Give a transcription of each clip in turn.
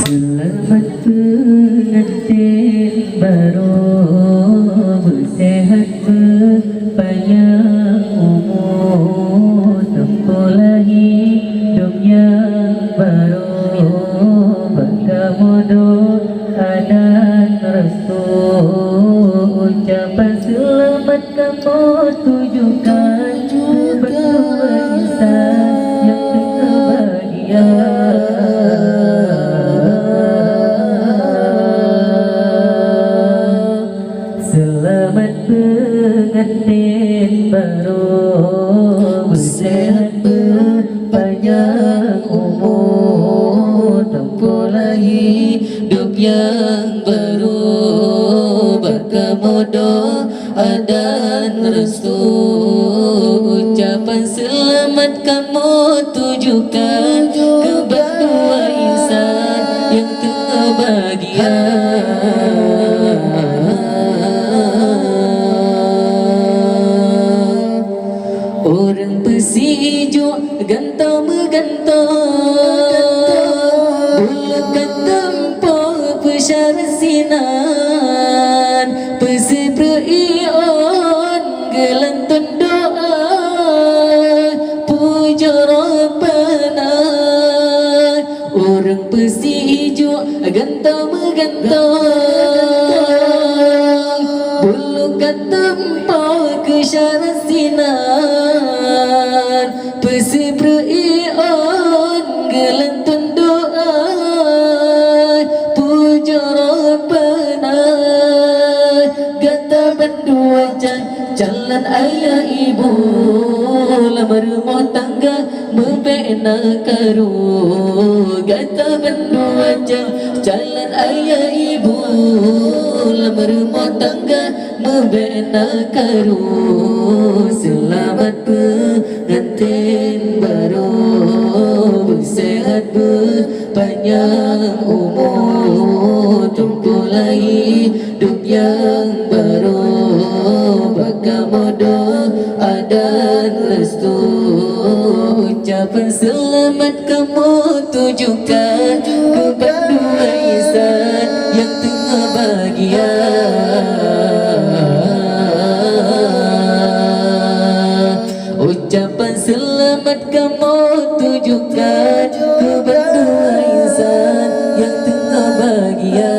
Selamat pengantin baru, bersehat berpanjang umur, tempuhlah hidup yang baru, bertemu doa dan restu. Ucapan selamat kamu tujukan berdua insan yang tengah bahagia. Selamat pengantin baru, bersehat berpanjang umur, tempuhlah hidup yang baru, bertemu doa dan restu. Ucapan selamat kamu tujukan kepada dua insan yang tengah bahagia. Orang pesijuk gantang menggantang, bulakan tempoh pesyarat sinan, persepreion gelantun doa, puja Rabbana. Orang pesijuk gantang menggantang, bulakan tempoh pesyarat sinan, persepreion gelantun doa, puja Rabbana. Kata berdua jalan ayah ibu, lamar rumah tangga membina karu. Kata berdua jalan ayah ibu, lamar rumah tangga membina karu. Selamat pengantin baru, bersehat berpanjang umur, tempuhlah hidup yang baru, berkamu doa dan restu. Ucapan selamat kamu tujukan kepada dua insan yang tengah bahagia. Ucapan selamat kamu tujukan kepada dua insan yang tengah bahagia.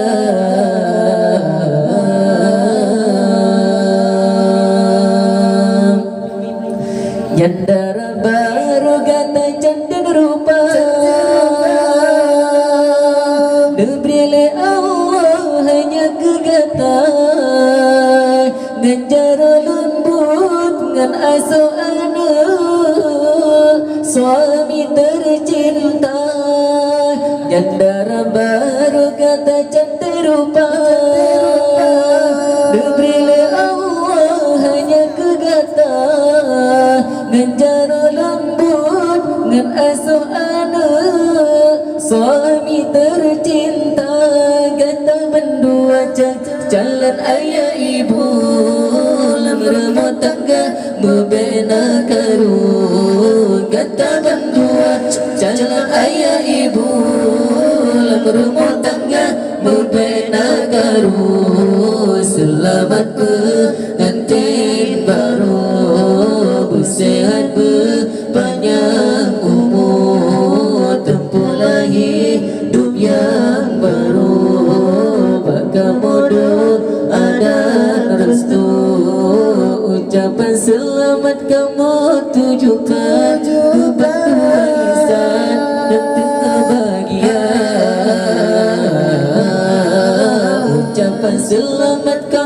Nyandara baru gata candan rupa, diberi Allah hanya kegata, nganjara lembut ngan asuh anak, suami tercinta. Nyandara baru gata candan rupa, diberi Allah hanya kegata, nganjara lembut ngan asuh anak, suami tercinta. Kata berdua jalan ayah ibu, lamar rumah tangga membina karu. Kata berdua jalan ayah ibu, lamar rumah tangga membina karu. Selamat pengantin baru, bersehat berpanjang umur, tempuhlah hidup yang baru, berkamu doa dan restu. Ucapan selamat kamu tujukan kepada dua insan yang tengah bahagia. Ucapan selamat kamu